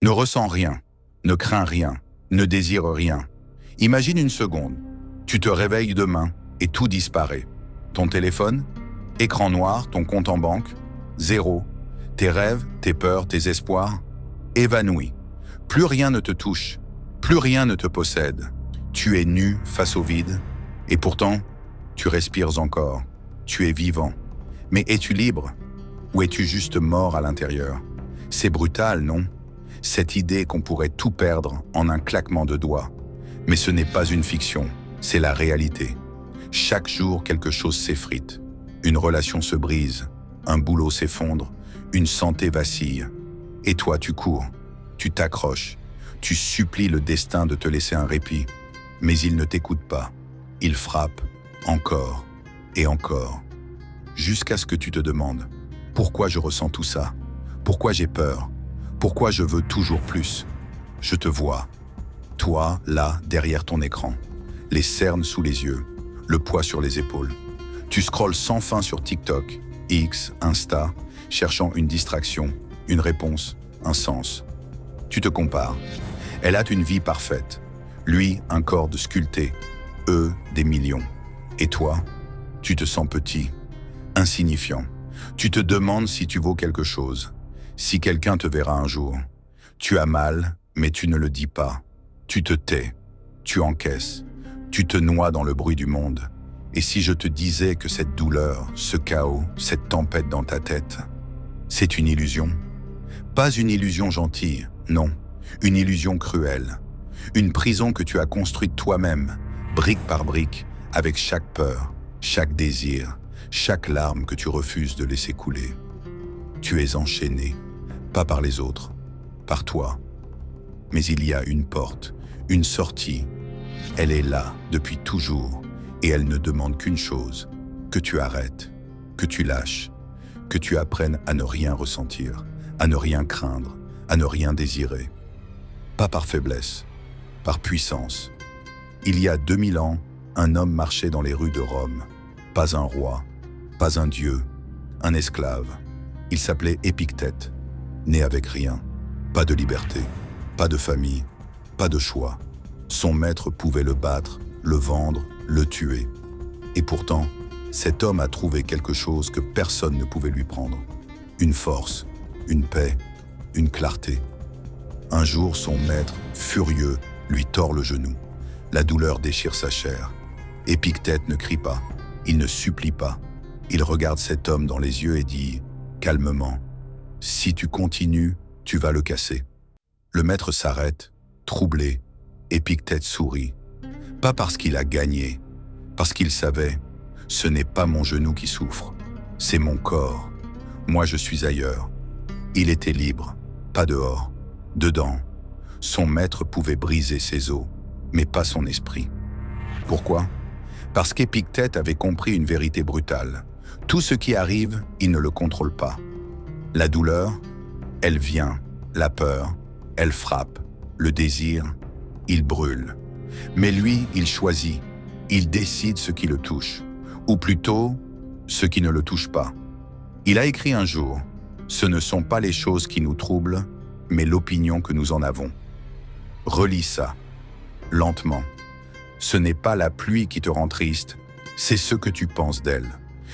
Ne ressens rien, ne crains rien, ne désire rien. Imagine une seconde. Tu te réveilles demain et tout disparaît. Ton téléphone, écran noir, ton compte en banque, zéro. Tes rêves, tes peurs, tes espoirs, évanouis. Plus rien ne te touche, plus rien ne te possède. Tu es nu face au vide et pourtant, tu respires encore. Tu es vivant. Mais es-tu libre? Ou es-tu juste mort à l'intérieur? C'est brutal, non? Cette idée qu'on pourrait tout perdre en un claquement de doigts. Mais ce n'est pas une fiction, c'est la réalité. Chaque jour, quelque chose s'effrite. Une relation se brise, un boulot s'effondre, une santé vacille. Et toi, tu cours, tu t'accroches, tu supplies le destin de te laisser un répit. Mais il ne t'écoute pas. Il frappe, encore et encore. Jusqu'à ce que tu te demandes, pourquoi je ressens tout ça? Pourquoi j'ai peur? Pourquoi je veux toujours plus? Je te vois. Toi, là, derrière ton écran. Les cernes sous les yeux, le poids sur les épaules. Tu scrolles sans fin sur TikTok, X, Insta, cherchant une distraction, une réponse, un sens. Tu te compares. Elle a une vie parfaite. Lui, un corps de sculpté. Eux, des millions. Et toi, tu te sens petit, insignifiant. Tu te demandes si tu vaux quelque chose. Si quelqu'un te verra un jour. Tu as mal, mais tu ne le dis pas. Tu te tais, tu encaisses, tu te noies dans le bruit du monde. Et si je te disais que cette douleur, ce chaos, cette tempête dans ta tête, c'est une illusion? Pas une illusion gentille, non, une illusion cruelle. Une prison que tu as construite toi-même, brique par brique, avec chaque peur, chaque désir, chaque larme que tu refuses de laisser couler. Tu es enchaîné, pas par les autres, par toi. Mais il y a une porte, une sortie. Elle est là depuis toujours et elle ne demande qu'une chose, que tu arrêtes, que tu lâches, que tu apprennes à ne rien ressentir, à ne rien craindre, à ne rien désirer. Pas par faiblesse, par puissance. Il y a 2000 ans, un homme marchait dans les rues de Rome. Pas un roi, pas un dieu, un esclave. Il s'appelait Épictète, né avec rien, pas de liberté. Pas de famille, pas de choix. Son maître pouvait le battre, le vendre, le tuer. Et pourtant, cet homme a trouvé quelque chose que personne ne pouvait lui prendre. Une force, une paix, une clarté. Un jour, son maître, furieux, lui tord le genou. La douleur déchire sa chair. Épictète ne crie pas, il ne supplie pas. Il regarde cet homme dans les yeux et dit, calmement, « Si tu continues, tu vas le casser. » Le maître s'arrête, troublé, Épictète sourit. Pas parce qu'il a gagné, parce qu'il savait, ce n'est pas mon genou qui souffre, c'est mon corps. Moi je suis ailleurs. Il était libre, pas dehors, dedans. Son maître pouvait briser ses os, mais pas son esprit. Pourquoi? Parce qu'Épictète avait compris une vérité brutale. Tout ce qui arrive, il ne le contrôle pas. La douleur, elle vient, la peur, elle frappe, le désir, il brûle. Mais lui, il choisit, il décide ce qui le touche, ou plutôt, ce qui ne le touche pas. Il a écrit un jour, « Ce ne sont pas les choses qui nous troublent, mais l'opinion que nous en avons. » Relis ça, lentement. Ce n'est pas la pluie qui te rend triste, c'est ce que tu penses d'elle.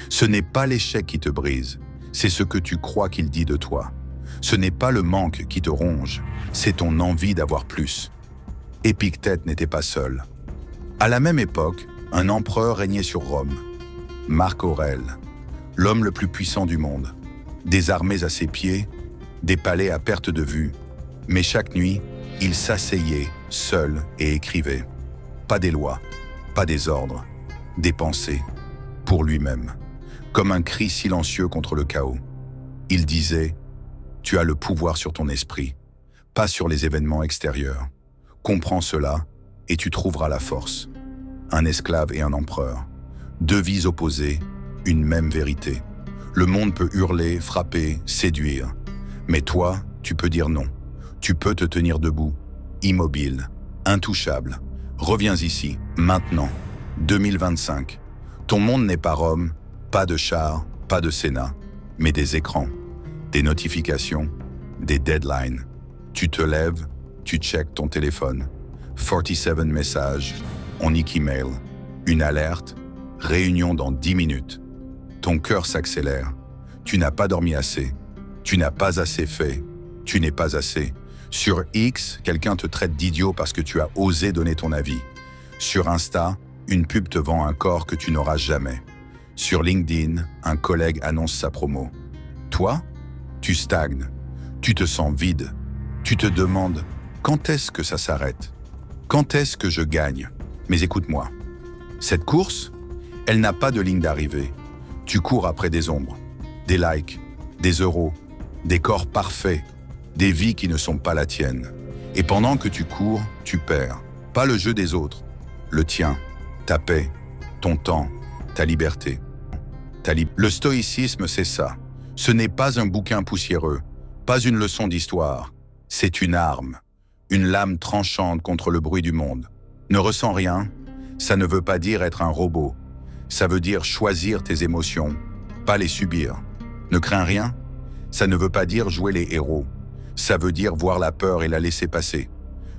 Ce n'est pas l'échec qui te brise, c'est ce que tu crois qu'il dit de toi. Ce n'est pas le manque qui te ronge, c'est ton envie d'avoir plus. Épictète n'était pas seul. À la même époque, un empereur régnait sur Rome, Marc Aurèle, l'homme le plus puissant du monde. Des armées à ses pieds, des palais à perte de vue, mais chaque nuit, il s'asseyait, seul, et écrivait. Pas des lois, pas des ordres, des pensées, pour lui-même, comme un cri silencieux contre le chaos. Il disait « Tu as le pouvoir sur ton esprit, pas sur les événements extérieurs. Comprends cela et tu trouveras la force. » Un esclave et un empereur, deux vies opposées, une même vérité. Le monde peut hurler, frapper, séduire. Mais toi, tu peux dire non. Tu peux te tenir debout, immobile, intouchable. Reviens ici, maintenant, 2025. Ton monde n'est pas Rome, pas de chars, pas de Sénat, mais des écrans, des notifications, des deadlines. Tu te lèves, tu checkes ton téléphone. 47 messages, unique email, une alerte, réunion dans 10 minutes. Ton cœur s'accélère. Tu n'as pas dormi assez. Tu n'as pas assez fait. Tu n'es pas assez. Sur X, quelqu'un te traite d'idiot parce que tu as osé donner ton avis. Sur Insta, une pub te vend un corps que tu n'auras jamais. Sur LinkedIn, un collègue annonce sa promo. Toi, tu stagnes. Tu te sens vide. Tu te demandes, quand est-ce que ça s'arrête? Quand est-ce que je gagne? Mais écoute-moi. Cette course, elle n'a pas de ligne d'arrivée. Tu cours après des ombres, des likes, des euros, des corps parfaits, des vies qui ne sont pas la tienne. Et pendant que tu cours, tu perds. Pas le jeu des autres, le tien, ta paix, ton temps, ta liberté. Le stoïcisme, c'est ça. Ce n'est pas un bouquin poussiéreux, pas une leçon d'histoire. C'est une arme, une lame tranchante contre le bruit du monde. Ne ressens rien, ça ne veut pas dire être un robot. Ça veut dire choisir tes émotions, pas les subir. Ne crains rien, ça ne veut pas dire jouer les héros. Ça veut dire voir la peur et la laisser passer.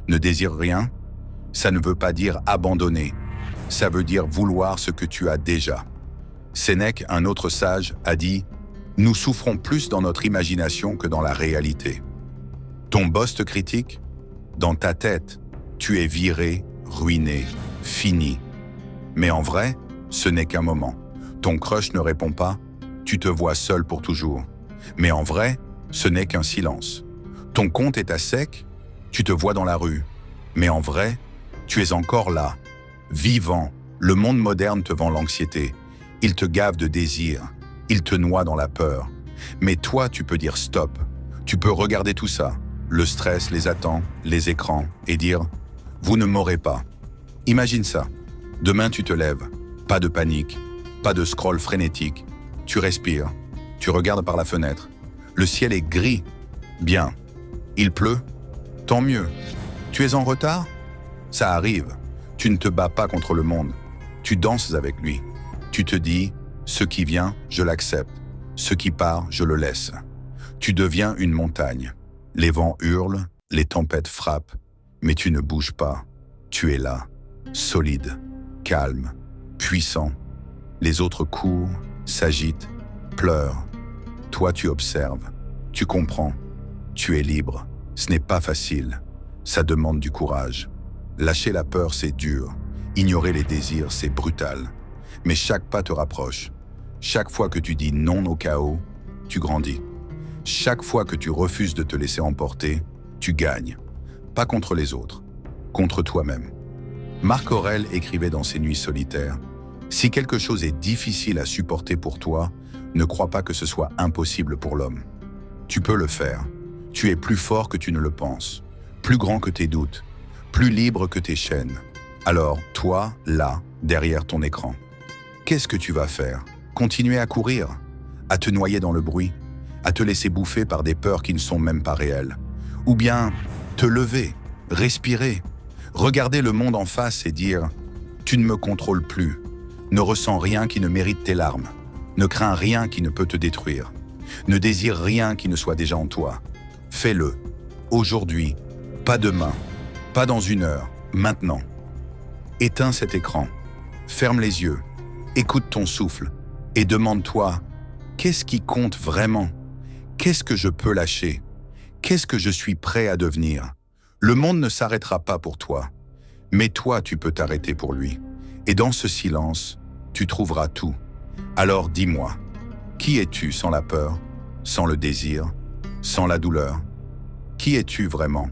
Ne désire rien, ça ne veut pas dire abandonner. Ça veut dire vouloir ce que tu as déjà. Sénèque, un autre sage, a dit « Nous souffrons plus dans notre imagination que dans la réalité. » Ton boss te critique? Dans ta tête, tu es viré, ruiné, fini. Mais en vrai, ce n'est qu'un moment. Ton crush ne répond pas, tu te vois seul pour toujours. Mais en vrai, ce n'est qu'un silence. Ton compte est à sec, tu te vois dans la rue. Mais en vrai, tu es encore là, vivant. Le monde moderne te vend l'anxiété. Il te gave de désirs. Il te noie dans la peur. Mais toi, tu peux dire stop. Tu peux regarder tout ça, le stress, les attentes, les écrans, et dire « Vous ne m'aurez pas ». Imagine ça. Demain, tu te lèves. Pas de panique, pas de scroll frénétique. Tu respires. Tu regardes par la fenêtre. Le ciel est gris. Bien. Il pleut. Tant mieux. Tu es en retard? Ça arrive. Tu ne te bats pas contre le monde. Tu danses avec lui. Tu te dis, ce qui vient, je l'accepte. Ce qui part, je le laisse. Tu deviens une montagne. Les vents hurlent, les tempêtes frappent, mais tu ne bouges pas. Tu es là, solide, calme, puissant. Les autres courent, s'agitent, pleurent. Toi, tu observes, tu comprends. Tu es libre. Ce n'est pas facile. Ça demande du courage. Lâcher la peur, c'est dur. Ignorer les désirs, c'est brutal. Mais chaque pas te rapproche. Chaque fois que tu dis non au chaos, tu grandis. Chaque fois que tu refuses de te laisser emporter, tu gagnes. Pas contre les autres, contre toi-même. Marc Aurèle écrivait dans ses nuits solitaires « Si quelque chose est difficile à supporter pour toi, ne crois pas que ce soit impossible pour l'homme. Tu peux le faire. Tu es plus fort que tu ne le penses, plus grand que tes doutes, plus libre que tes chaînes. Alors, toi, là, derrière ton écran, qu'est-ce que tu vas faire? Continuer à courir? À te noyer dans le bruit? À te laisser bouffer par des peurs qui ne sont même pas réelles? Ou bien te lever, respirer, regarder le monde en face et dire « Tu ne me contrôles plus, ne ressens rien qui ne mérite tes larmes, ne crains rien qui ne peut te détruire, ne désire rien qui ne soit déjà en toi. Fais-le, aujourd'hui, pas demain, pas dans une heure, maintenant. Éteins cet écran, ferme les yeux, écoute ton souffle et demande-toi « Qu'est-ce qui compte vraiment? Qu'est-ce que je peux lâcher? Qu'est-ce que je suis prêt à devenir? » Le monde ne s'arrêtera pas pour toi, mais toi tu peux t'arrêter pour lui. Et dans ce silence, tu trouveras tout. Alors dis-moi, qui es-tu sans la peur, sans le désir, sans la douleur? Qui es-tu vraiment?